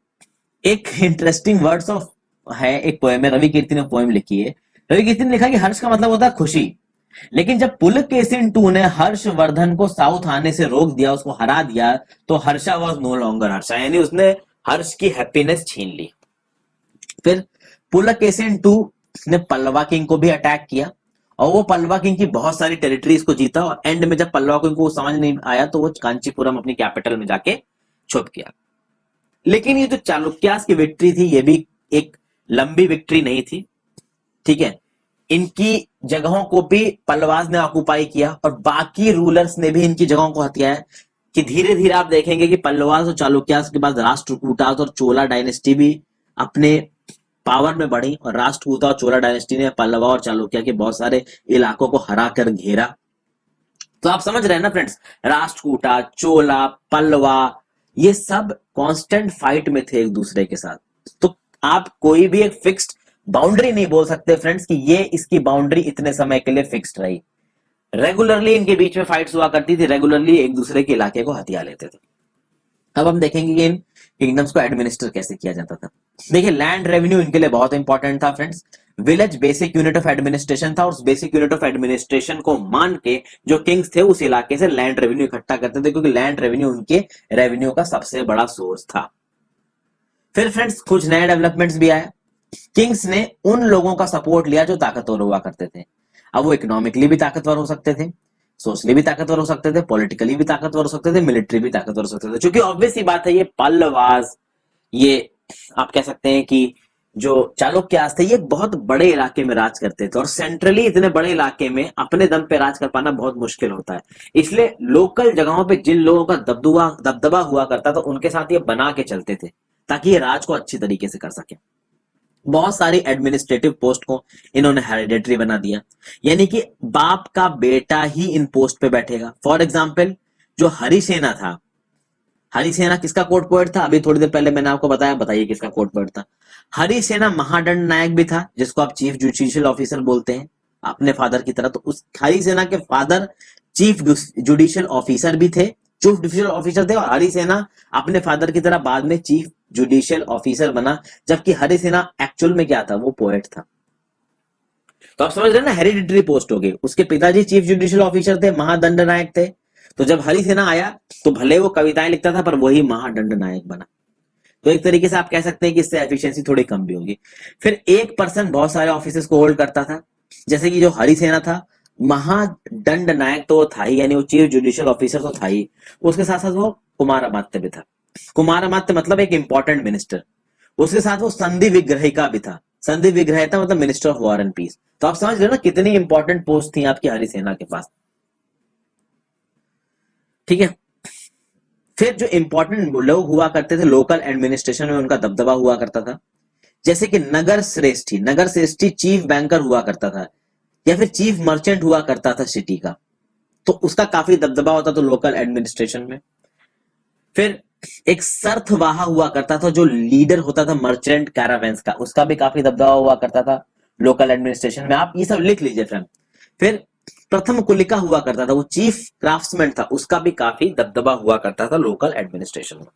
एक इंटरेस्टिंग वर्ड्स ऑफ है, एक पोएम है, रवि कीर्ति ने पोएम लिखी है। रवि कीर्ति ने लिखा कि हर्ष का मतलब होता है खुशी, लेकिन जब पुलकेशिन II ने हर्षवर्धन को साउथ आने से रोक दिया, उसको हरा दिया, तो Harsha was no longer Harsha, यानी उसने हर्ष की हैप्पीनेस छीन ली। फिर पुलकेशिन II ने पल्लवा किंग को भी अटैक किया और वो पल्लवा किंग की बहुत सारी टेरिटरीज को जीता, और एंड में जब पल्लवा किंग को समझ नहीं आया तो वो कांचीपुरम अपनी कैपिटल में जाके छुप गया। लेकिन ये जो चालुक्यास की विक्ट्री थी, ये भी एक लंबी विक्ट्री नहीं थी। ठीक है, इनकी जगहों को भी पल्लवास ने ऑक्युपाई किया और बाकी रूलर्स ने भी इनकी जगहों को हथिया है। कि धीरे धीरे आप देखेंगे कि पल्लवास और चालुक्यास के बाद राष्ट्रकूटास और चोला डायनेस्टी भी अपने पावर में बढ़ी और राष्ट्रकूटा और चोला डायनेस्टी ने पल्लवा और चालुक्य के बहुत सारे इलाकों को हरा कर घेरा। तो आप समझ रहे हैं ना फ्रेंड्स, राष्ट्रकूटा, चोला, पल्लवा, ये सब कांस्टेंट फाइट में थे एक दूसरे के साथ। तो आप कोई भी एक फिक्स्ड बाउंड्री नहीं बोल सकते फ्रेंड्स कि ये इसकी बाउंड्री इतने समय के लिए फिक्स्ड रही। रेगुलरली इनके बीच में फाइट्स हुआ करती थी, रेगुलरली एक दूसरे के इलाके को हथिया लेते थे। अब हम देखेंगे कि इन किंगडम्स को एडमिनिस्टर कैसे किया जाता था। देखिए, लैंड रेवेन्यू इनके लिए बहुत इंपॉर्टेंट था friends. Village basic unit of administration था और उस बेसिक यूनिट ऑफ एडमिनिस्ट्रेशन को मान के जो किंग्स थे उस इलाके से लैंड रेवेन्यू इकट्ठा करते थे, क्योंकि लैंड रेवेन्यू उनके रेवेन्यू का सबसे बड़ा सोर्स था। फिर फ्रेंड्स कुछ नए डेवलपमेंट्स भी आए। किंग्स ने उन लोगों का सपोर्ट लिया जो ताकतवर हुआ करते थे। अब वो इकोनॉमिकली भी ताकतवर हो सकते थे, सोशली भी ताकतवर हो सकते थे, पॉलिटिकली भी ताकतवर हो सकते थे, मिलिट्री भी ताकतवर हो सकते थे। क्योंकि ऑब्वियस ही बात है, ये पल्लवास, ये आप कह सकते हैं कि जो चालुक्यास थे, ये बहुत बड़े इलाके में राज करते थे और सेंट्रली इतने बड़े इलाके में अपने दम पे राज कर पाना बहुत मुश्किल होता है। इसलिए लोकल जगहों पे जिन लोगों का दबदबा हुआ करता था उनके साथ ये बना के चलते थे ताकि ये राज को अच्छी तरीके से कर सके। बहुत सारी एडमिनिस्ट्रेटिव पोस्ट को इन्होंने हेरिडेटरी बना दिया, यानी कि बाप का बेटा ही इन पोस्ट पे बैठेगा। फॉर एग्जाम्पल, जो हरिसेना था, हरिसेना किसका कोर्ट पोएट था? अभी थोड़ी देर पहले मैंने आपको बताया, बताइए किसका कोर्ट पोएट था? हरिसेना महादंड नायक भी था, जिसको आप चीफ जुडिशियल ऑफिसर बोलते हैं अपने फादर की तरह। तो उस हरिसेना के फादर चीफ जुडिशियल ऑफिसर भी थे, चीफ जुडिशियल ऑफिसर थे, और हरिसेना अपने फादर की तरह बाद में चीफ जुडिशियल ऑफिसर बना, जबकि हरिसेना एक्चुअल में क्या था? वो पोएट था। तो आप समझ रहे हैं ना, हेरिडिटरी पोस्ट हो गई। उसके पिताजी चीफ जुडिशियल ऑफिसर थे, महादंड नायक थे। तो जब हरिसेना आया तो भले वो कविताएं लिखता था पर वही महादंड नायक बना। तो एक तरीके से आप कह सकते हैं कि इससे एफिशिएंसी थोड़ी कम भी होगी। फिर एक पर्सन बहुत सारे ऑफिसेस को होल्ड करता था, जैसे कि जो हरिसेना था, महादंड नायक तो था ही, यानी वो चीफ जुडिशियल ऑफिसर तो था ही, उसके साथ साथ वो कुमारामात्य भी था। कुमारामात्य मतलब एक इंपॉर्टेंट मिनिस्टर। उसके साथ वो संधि विग्रहिका भी था। संधि विग्रहिता मतलब minister of war and peace. तो आप समझ रहे हो ना कितनी इंपॉर्टेंट पोस्ट थी आपकी हरिसेना के पास। ठीक है। फिर जो इंपॉर्टेंट लोग हुआ करते थे लोकल एडमिनिस्ट्रेशन में, उनका दबदबा हुआ करता था, जैसे कि नगर श्रेष्ठी। नगर श्रेष्ठी चीफ बैंकर हुआ करता था या फिर चीफ मर्चेंट हुआ करता था सिटी का, तो उसका काफी दबदबा होता था लोकल एडमिनिस्ट्रेशन में। फिर एक सर्थवाहा हुआ करता था, जो लीडर होता था मर्चेंट कैरावेंस का, उसका भी काफी दबदबा हुआ करता था लोकल एडमिनिस्ट्रेशन में। आप ये सब लिख लीजिए फ्रेंड। फिर प्रथम कुलिका हुआ करता था, वो चीफ क्राफ्ट्समैन था, उसका भी काफी दबदबा हुआ करता था लोकल एडमिनिस्ट्रेशन में।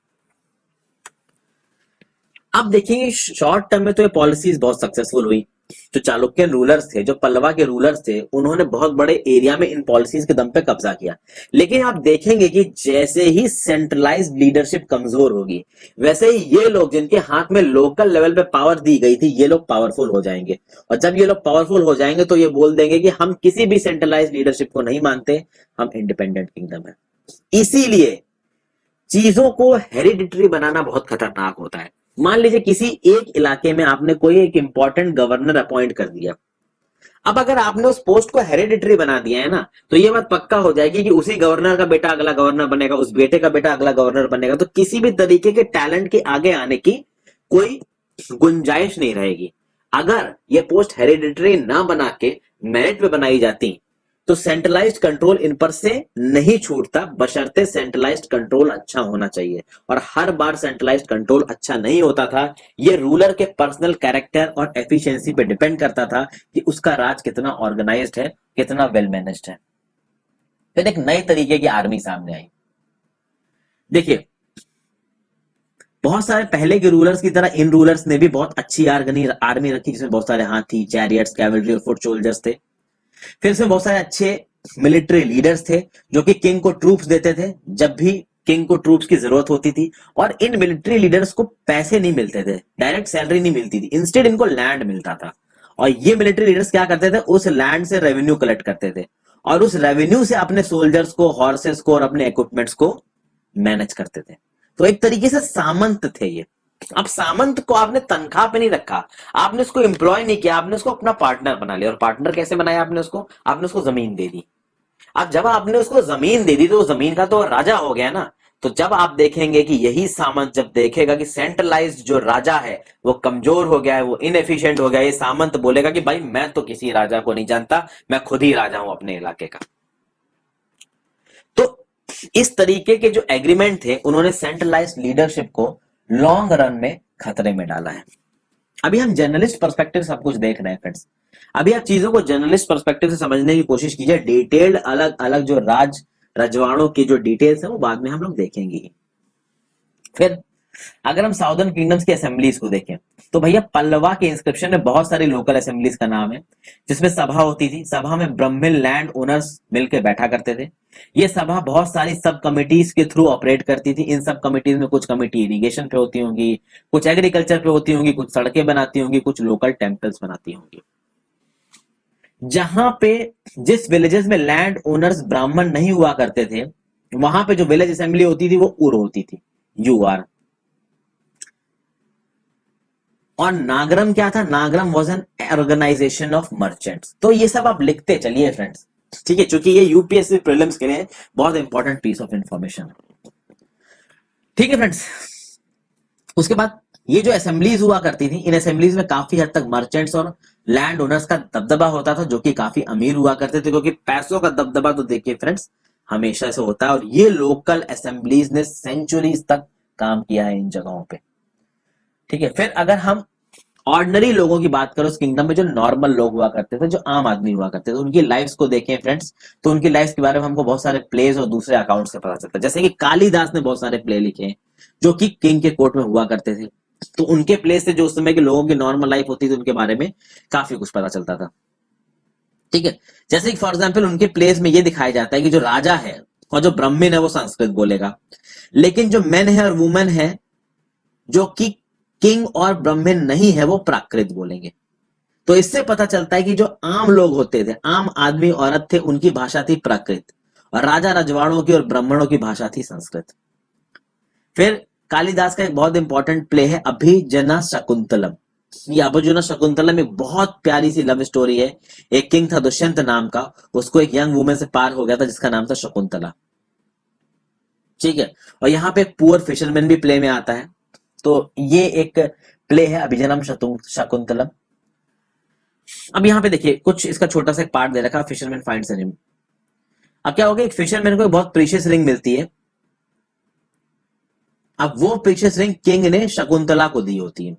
अब देखिए शॉर्ट टर्म में तो ये पॉलिसीज बहुत सक्सेसफुल हुई। जो चालुक्य रूलर्स थे, जो पल्लवा के रूलर्स थे, उन्होंने बहुत बड़े एरिया में इन पॉलिसीज के दम पे कब्जा किया। लेकिन आप देखेंगे कि जैसे ही सेंट्रलाइज्ड लीडरशिप कमजोर होगी, वैसे ही ये लोग जिनके हाथ में लोकल लेवल पे पावर दी गई थी, ये लोग पावरफुल हो जाएंगे। और जब ये लोग पावरफुल हो जाएंगे तो ये बोल देंगे कि हम किसी भी सेंट्रलाइज्ड लीडरशिप को नहीं मानते, हम इंडिपेंडेंट किंगडम है। इसीलिए चीजों को हेरिडिटरी बनाना बहुत खतरनाक होता है। मान लीजिए किसी एक इलाके में आपने कोई एक इंपॉर्टेंट गवर्नर अपॉइंट कर दिया, अब अगर आपने उस पोस्ट को हेरिडिटरी बना दिया है ना, तो ये बात पक्का हो जाएगी कि उसी गवर्नर का बेटा अगला गवर्नर बनेगा, उस बेटे का बेटा अगला गवर्नर बनेगा। तो किसी भी तरीके के टैलेंट के आगे आने की कोई गुंजाइश नहीं रहेगी। अगर ये पोस्ट हेरिडिटरी ना बना के मेरिट पे बनाई जाती तो सेंट्रलाइज्ड कंट्रोल इन पर से नहीं छूटता, बशर्ते सेंट्रलाइज्ड कंट्रोल अच्छा होना चाहिए। और हर बार सेंट्रलाइज्ड कंट्रोल अच्छा नहीं होता था। ये रूलर के पर्सनल कैरेक्टर और एफिशिएंसी पे डिपेंड करता था कि उसका राज कितना ऑर्गेनाइज्ड है, कितना वेल मैनेज्ड है। फिर एक नई तरीके की आर्मी सामने आई। देखिए, बहुत सारे पहले के रूलर्स की तरह इन रूलर्स ने भी बहुत अच्छी आर्मी रखी, जिसमें बहुत सारे हाथी, चैरियट्स, कैवलरी और फुट सोल्जर्स थे। फिर इसमें बहुत सारे अच्छे मिलिट्री लीडर्स थे जो कि किंग को ट्रूप्स देते थे जब भी किंग को ट्रूप्स की जरूरत होती थी। और इन मिलिट्री लीडर्स को पैसे नहीं मिलते थे, डायरेक्ट सैलरी नहीं मिलती थी, इंस्टेड इनको लैंड मिलता था। और ये मिलिट्री लीडर्स क्या करते थे, उस लैंड से रेवेन्यू कलेक्ट करते थे और उस रेवेन्यू से अपने सोल्जर्स को, हॉर्सेस को और अपने इक्विपमेंट्स को मैनेज करते थे। तो एक तरीके से सामंत थे ये। अब सामंत को आपने तनख्वाह पे नहीं रखा, आपने उसको एम्प्लॉय नहीं किया, आपने उसको अपना पार्टनर बना लिया। और पार्टनर कैसे बनाया आपने उसको जमीन दे दी। अब जब आपने उसको जमीन दे दी तो जमीन का तो राजा हो गया ना। तो जब आप देखेंगे कि यही सामंत जब देखेगा कि सेंट्रलाइज्ड जो राजा है वो कमजोर हो गया है, वो इनएफिशिएंट हो गया है, ये सामंत बोलेगा कि भाई मैं तो किसी राजा को नहीं जानता, मैं खुद ही राजा हूं अपने इलाके का। तो इस तरीके के जो एग्रीमेंट थे उन्होंने सेंट्रलाइज्ड लीडरशिप को लॉन्ग रन में खतरे में डाला है। अभी हम जर्नलिस्ट पर्सपेक्टिव सब कुछ देख रहे हैं फ्रेंड्स। अभी आप चीजों को जर्नलिस्ट पर्सपेक्टिव से समझने की कोशिश कीजिए। डिटेल्ड अलग अलग जो रजवाड़ों की जो डिटेल्स है वो बाद में हम लोग देखेंगे। फिर अगर हम साउदर्न किंगडम्स की असेंबलीज को देखें तो भैया पल्लवा के इंस्क्रिप्शन में बहुत सारी लोकल असेंबलीज का नाम है जिसमें सभा होती थी। सभा में ब्राह्मण लैंड ओनर्स मिलकर बैठा करते थे। ये सभा बहुत सारी सब कमिटीज के थ्रू ऑपरेट करती थी। इन सब कमिटीज में कुछ कमिटी इरिगेशन पे होती होंगी, कुछ एग्रीकल्चर पे होती होंगी, कुछ सड़कें बनाती होंगी, कुछ लोकल टेम्पल्स बनाती होंगी। जहां पे जिस विलेजेस में लैंड ओनर्स ब्राह्मण नहीं हुआ करते थे वहां पे जो विलेज असेंबली होती थी वो उर होती थी, यूआर। और नागरम क्या था? Nagaram was an organisation of merchants. तो ये सब आप लिखते चलिए फ्रेंड्स, ठीक है, क्योंकि ये यूपीएससी प्रीलिम्स के लिए बहुत इंपॉर्टेंट पीस ऑफ इंफॉर्मेशन है। ठीक है फ्रेंड्स, उसके बाद ये जो असेंबलीज हुआ करती थी, इन असेंबलीज में काफी हद तक मर्चेंट्स और लैंड ओनर्स का दबदबा होता था जो कि काफी अमीर हुआ करते थे, क्योंकि पैसों का दबदबा तो देखिए फ्रेंड्स हमेशा से होता है। और ये लोकल असेंबलीज ने सेंचुरीज तक काम किया है इन जगहों पे। ठीक है, फिर अगर हम ऑर्डिनरी लोगों की बात करो उस किंगडम में, जो नॉर्मल लोग हुआ करते थे, जो आम आदमी हुआ करते थे, उनकी लाइफ्स को देखें फ्रेंड्स तो उनकी लाइफ्स के बारे में हमको बहुत सारे प्लेज और दूसरे अकाउंट से पता चलता है। जैसे कि कालिदास ने बहुत सारे प्ले लिखे हैं जो कि किंग के कोर्ट में हुआ करते थे। तो उनके प्ले से जो उस समय के लोगों की नॉर्मल लाइफ होती थी उनके बारे में काफी कुछ पता चलता था। ठीक है, जैसे कि फॉर एग्जाम्पल उनके प्लेस में ये दिखाया जाता है कि जो राजा है और जो ब्राह्मण है वो संस्कृत बोलेगा, लेकिन जो मेन है और वुमेन है जो कि किंग और ब्राह्मण नहीं है वो प्राकृत बोलेंगे। तो इससे पता चलता है कि जो आम लोग होते थे, आम आदमी औरत थे, उनकी भाषा थी प्राकृत और राजा रजवाड़ों की और ब्राह्मणों की भाषा थी संस्कृत। फिर कालिदास का एक बहुत इंपॉर्टेंट प्ले है अभिजना शकुंतलम। ये अभिजना शकुंतलम एक बहुत प्यारी सी लव स्टोरी है। एक किंग था दुष्यंत नाम का, उसको एक यंग वुमेन से प्यार हो गया था जिसका नाम था शकुंतला। ठीक है, और यहाँ पे एक पुअर फिशरमैन भी प्ले में आता है। तो ये एक प्ले है अभिजनम शकुंतलम। अब यहाँ पे देखिए कुछ इसका छोटा सा एक पार्ट दे रखा है, फिशरमैन फाइंड्स अ रिंग। अब क्या होगा, एक फिशरमैन को एक बहुत प्रीशियस रिंग मिलती है। अब वो प्रीशियस रिंग किंग ने शकुंतला को दी होती है।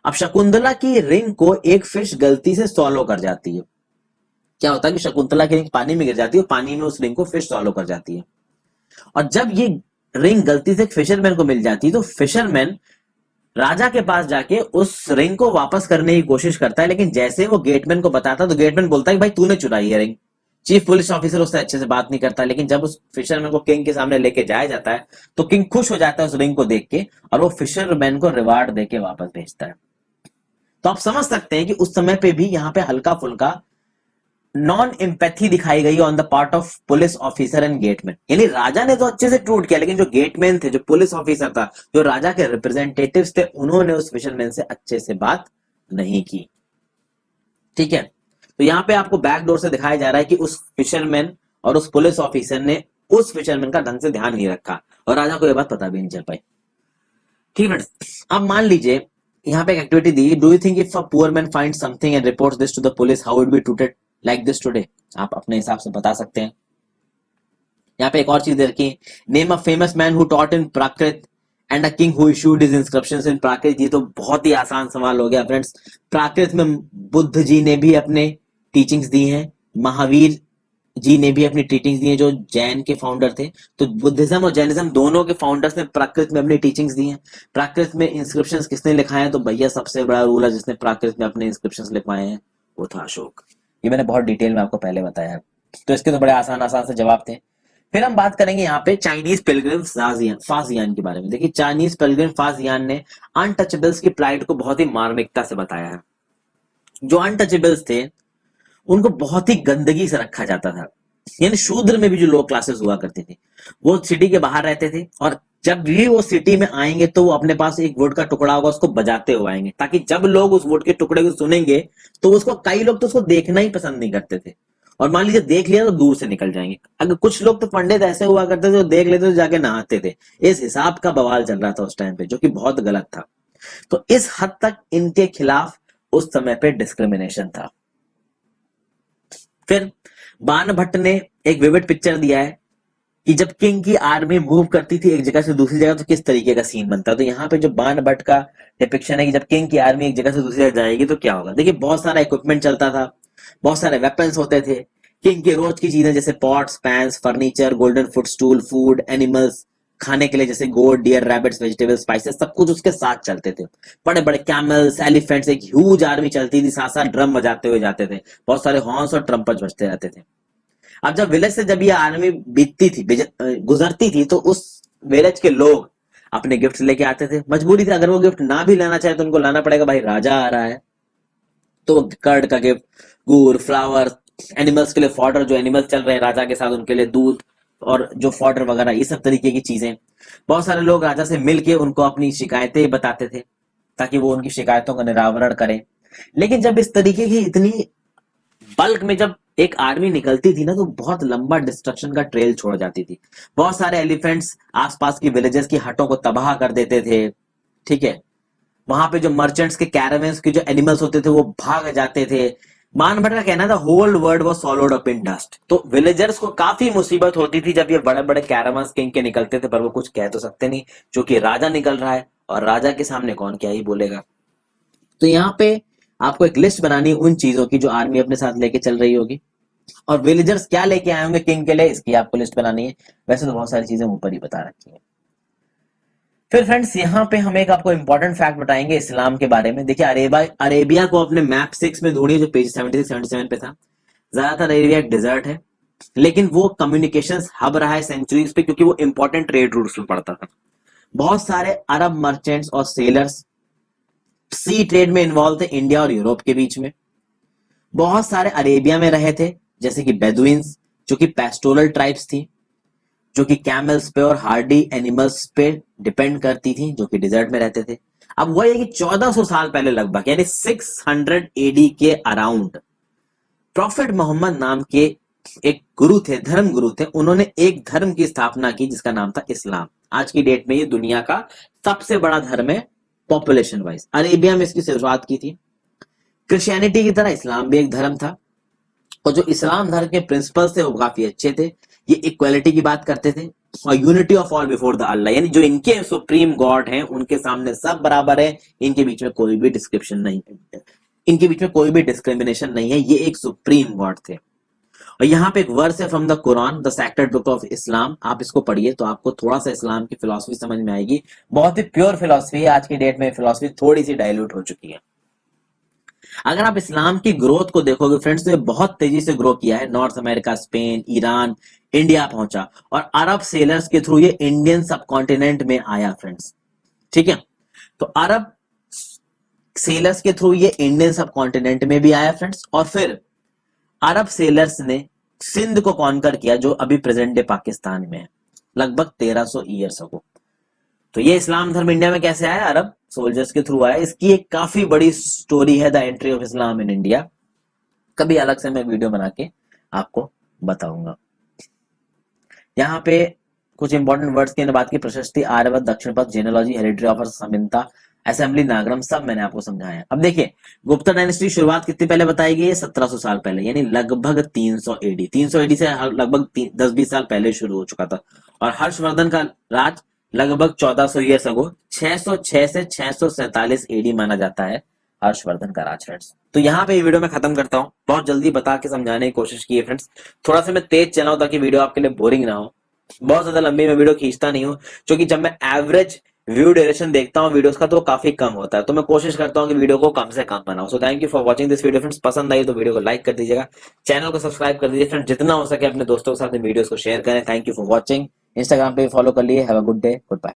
अब शकुंतला की रिंग को एक फिश गलती से सॉलो कर जाती है। क्या होता है कि शकुंतला की रिंग पानी में गिर जाती है और पानी में उस रिंग को फिश सॉलो कर जाती है। और जब ये रिंग गलती से फिशरमैन को मिल जाती है तो फिशरमैन राजा के पास जाके उस रिंग को वापस करने की कोशिश करता है, लेकिन जैसे वो गेटमैन को बताता तो गेटमैन बोलता है कि भाई तूने चुराई है रिंग। चीफ पुलिस ऑफिसर उससे अच्छे से बात नहीं करता, लेकिन जब उस फिशरमैन को किंग के सामने लेके जाया जाता है तो किंग खुश हो जाता है उस रिंग को देख के और वो फिशरमैन को रिवार्ड देके वापस भेजता है। तो आप समझ सकते हैं कि उस समय पे भी यहाँ पे हल्का फुल्का नॉन एम्पैथी दिखाई गई on the part of police officer and gateman. यानी राजा ने तो अच्छे से ट्रूट किया, लेकिन जो गेटमैन थे, जो पुलिस ऑफिसर था, जो राजा के रिप्रेजेंटेटिव्स थे, उन्होंने उस फिशरमैन से अच्छे से बात नहीं की। ठीक है, तो यहाँ पे आपको बैकडोर से दिखाया जा रहा है कि उस फिशरमैन और उस पुलिस ऑफिसर ने उस फिशरमैन का ढंग से ध्यान नहीं रखा और राजा को यह बात पता भी नहीं चल पाई। ठीक है, अब मान लीजिए यहाँ पे एक एक्टिविटी दी, do you think if a poor man find something and reports this to the police, how would be treated like this today? आप अपने हिसाब से बता सकते हैं। यहाँ पे एक और चीज दे रखी है, name a famous man who taught in Prakrit and a king who issued his inscriptions in Prakrit. ये तो बहुत ही आसान सवाल हो गया फ्रेंड्स। प्राकृत में बुद्ध जी ने भी अपने टीचिंग्स दी हैं, महावीर जी ने भी अपनी टीचिंग्स दी हैं जो जैन के फाउंडर थे। तो बुद्धिज्म और जैनिज्म दोनों के फाउंडर्स ने प्राकृत में अपनी टीचिंग्स दी हैं। प्राकृत में इंस्क्रिप्शंस किसने लिखाए हैं? तो भैया सबसे बड़ा रूलर जिसने प्राकृत में अपने इंस्क्रिप्शंस लिखवाए हैं वो था अशोक। ये मैंने बहुत डिटेल में आपको पहले बताया है। तो इसके तो बड़े आसान आसान से जवाब थे। फिर हम बात करेंगे यहाँ पे चाइनीज पिलग्रिम फाजियान के बारे में। देखिए चाइनीज पिलग्रिम फाजियान ने अनटचेबल्स की प्लाइट को बहुत ही मार्मिकता से बताया है। जो अनटचेबल्स थे उनको बहुत ही गंदगी से रखा जाता था। यानी शूद्र में भी जो लोग क्लासेस हुआ करती थी वो सिटी के बाहर रहते थे और जब भी वो सिटी में आएंगे तो वो अपने पास एक वुड का टुकड़ा होगा उसको बजाते हुए आएंगे, ताकि जब लोग उस वुड के टुकड़े को सुनेंगे तो उसको, कई लोग तो उसको देखना ही पसंद नहीं करते थे, और मान लीजिए देख लिया तो दूर से निकल जाएंगे। अगर कुछ लोग तो पंडित ऐसे हुआ करते थे जो देख लेते तो जाके नहाते थे। इस हिसाब का बवाल चल रहा था उस टाइम पे, जो कि बहुत गलत था। तो इस हद तक इनके खिलाफ उस समय पे डिस्क्रिमिनेशन था। फिर बाण भट्ट ने एक विविड पिक्चर दिया है कि जब किंग की आर्मी मूव करती थी एक जगह से दूसरी जगह तो किस तरीके का सीन बनता है। तो यहाँ पे जो बाण भट्ट का डिपिक्शन है कि जब किंग की आर्मी एक जगह से दूसरी जगह जाएगी तो क्या होगा। देखिए बहुत सारा इक्विपमेंट चलता था, बहुत सारे वेपन्स होते थे। किंग के रोज की चीजें जैसे pots, pans, furniture, golden footstool, food, animals खाने के लिए जैसे goat, deer, rabbits, vegetables, spices, सब कुछ उसके साथ चलते थे। बड़े बड़े कैमल्स, एलिफेंट्स, एक ह्यूज आर्मी चलती थी, साथ साथ ड्रम बजाते हुए जाते थे, बहुत सारे हॉर्न्स और ट्रम्पेट्स बजते रहते थे। अब जब विलेज से जब ये आर्मी बीतती थी, गुजरती थी, तो उस विलेज के लोग अपने गिफ्ट लेके आते थे। मजबूरी थी, अगर वो गिफ्ट ना भी लाना चाहे तो उनको लाना पड़ेगा, भाई राजा आ रहा है। तो कर्ड का गिफ्ट, गुड़, फ्लावर, एनिमल्स के लिए फॉडर, जो एनिमल्स चल रहे हैं राजा के साथ उनके लिए दूध और जो फॉडर वगैरह, ये सब तरीके की चीजें। बहुत सारे लोग राजा से मिलके उनको अपनी शिकायतें बताते थे ताकि वो उनकी शिकायतों का निरावरण करें। लेकिन जब इस तरीके की इतनी बल्क में जब एक आर्मी निकलती थी ना तो बहुत लंबा डिस्ट्रक्शन का ट्रेल छोड़ जाती थी। बहुत सारे एलिफेंट्स आसपास की विलेजेस की हटों को तबाह कर देते थे। ठीक है, वहां पे जो मर्चेंट्स के कैरावेंस के जो एनिमल्स होते थे वो भाग जाते थे। मान भट्ट का कहना था whole world was swallowed up in dust. तो विलेजर्स को काफी मुसीबत होती थी जब ये बड़े बड़े कैरावांस किंग के निकलते थे, पर वो कुछ कह तो सकते नहीं क्योंकि राजा निकल रहा है और राजा के सामने कौन क्या ही बोलेगा। तो यहाँ पे आपको एक लिस्ट बनानी है उन चीजों की जो आर्मी अपने साथ लेके चल रही होगी, और विलेजर्स क्या लेके आए होंगे किंग के लिए, इसकी आपको लिस्ट बनानी है। वैसे तो बहुत सारी चीजें ऊपर ही बता रखी है। फिर फ्रेंड्स यहाँ पे हम एक आपको इंपॉर्टेंट फैक्ट बताएंगे इस्लाम के बारे में। देखिए अरेबिया को अपने मैप 6 में ढूंढिए, जो पेज 76-77 पे था। ज्यादातर अरेबिया एक डिजर्ट है, लेकिन वो कम्युनिकेशंस हब रहा है सेंचुरीज पे, क्योंकि वो इंपॉर्टेंट ट्रेड रूट्स में पड़ता था। बहुत सारे अरब मर्चेंट्स और सेलर्स सी ट्रेड में इन्वॉल्व थे इंडिया और यूरोप के बीच में। बहुत सारे अरेबिया में रहे थे, जैसे कि बेदुइन्स, जो कि पेस्टोरल ट्राइब्स थी, जो कि कैमल्स पे और हार्डी एनिमल्स पे डिपेंड करती थी, जो कि डिजर्ट में रहते थे। अब वह है कि 1400 साल पहले लगभग, यानी 600 एडी के अराउंड, प्रॉफिट मोहम्मद नाम के एक गुरु थे, धर्म गुरु थे। उन्होंने एक धर्म की स्थापना की जिसका नाम था इस्लाम। आज की डेट में ये दुनिया का सबसे बड़ा धर्म है पॉपुलेशन वाइज। अरेबिया में इसकी शुरुआत की थी। क्रिश्चियनिटी की तरह इस्लाम भी एक धर्म था, और जो इस्लाम धर्म के प्रिंसिपल्स थे वो काफी अच्छे थे। ये इक्वालिटी की बात करते थे और unity of all before the Allah, यानी जो इनके सुप्रीम गॉड हैं उनके सामने सब बराबर है, इनके बीच में कोई भी डिस्क्रिप्शन नहीं है, इनके बीच में कोई भी डिस्क्रिमिनेशन नहीं है। ये एक सुप्रीम गॉड थे। और यहाँ पे एक वर्स है from the Quran, the sacred book of Islam. आप इसको पढ़िए तो आपको थोड़ा सा इस्लाम की फिलॉसफी समझ में आएगी। बहुत ही प्योर फिलॉसफी है। आज की डेट में फिलॉसफी थोड़ी सी डाइल्यूट हो चुकी है। अगर आप इस्लाम की ग्रोथ को देखोगे फ्रेंड्स, तो ये बहुत तेजी से ग्रो किया है। North America, Spain, Iran, India पहुंचा, और अरब सेलर्स के थ्रू ये इंडियन सब कॉन्टिनेंट में आया फ्रेंड्स। ठीक है, तो अरब सेलर्स के थ्रू ये इंडियन सब कॉन्टिनेंट में भी आया फ्रेंड्स। और फिर अरब सेलर्स ने सिंध को कॉन्कर किया, जो अभी प्रेजेंट डे पाकिस्तान में है, लगभग 1300 ईयर्स अगो। तो ये इस्लाम धर्म इंडिया में कैसे आया? अरब सोल्जर्स के थ्रू आया। इसकी एक काफी बड़ी स्टोरी है, the entry of Islam in India. कभी अलग से मैं वीडियो बना के आपको बताऊंगा। यहाँ पे कुछ इंपॉर्टेंट वर्ड्स की बात की, प्रशस्ति, आर्यवत, दक्षिण पथ, जेनोलॉजी, हेरिडिटरी ऑफ समन्ता, असेंबली, नागरम, सब मैंने आपको समझाया। अब देखिए गुप्ता डायनेस्टी की शुरुआत कितनी पहले बताई गई है? 1700 साल पहले, यानी लगभग 300 एडी। 300 एडी से लगभग 10-20 साल पहले शुरू हो चुका था। और हर्षवर्धन का राज लगभग 1400 ईयर्स अगो, 606 से 647 एडी माना जाता है हर्षवर्धन का राज फ्रेंड्स। तो यहाँ पे वीडियो मैं खत्म करता हूँ। बहुत जल्दी बता के समझाने की कोशिश की है फ्रेंड्स। थोड़ा सा मैं तेज चलाऊं ताकि वीडियो आपके लिए बोरिंग ना हो। बहुत ज्यादा लंबी मैं वीडियो खींचता नहीं हूँ, क्योंकि जब मैं एवरेज व्यू ड्यूरेशन देखता हूँ वीडियोस का तो काफी कम होता है। तो मैं कोशिश करता हूँ कि वीडियो को कम से कम बनाऊं। So thank you for watching this video friends. पसंद आई तो वीडियो को लाइक कर दीजिएगा, चैनल को सब्सक्राइब कर दीजिए फ्रेंड्स। जितना हो सके अपने दोस्तों के साथ वीडियोस को शेयर करें। Thank you for watching. Instagram पे फॉलो कर लिए। Have a good day, good bye.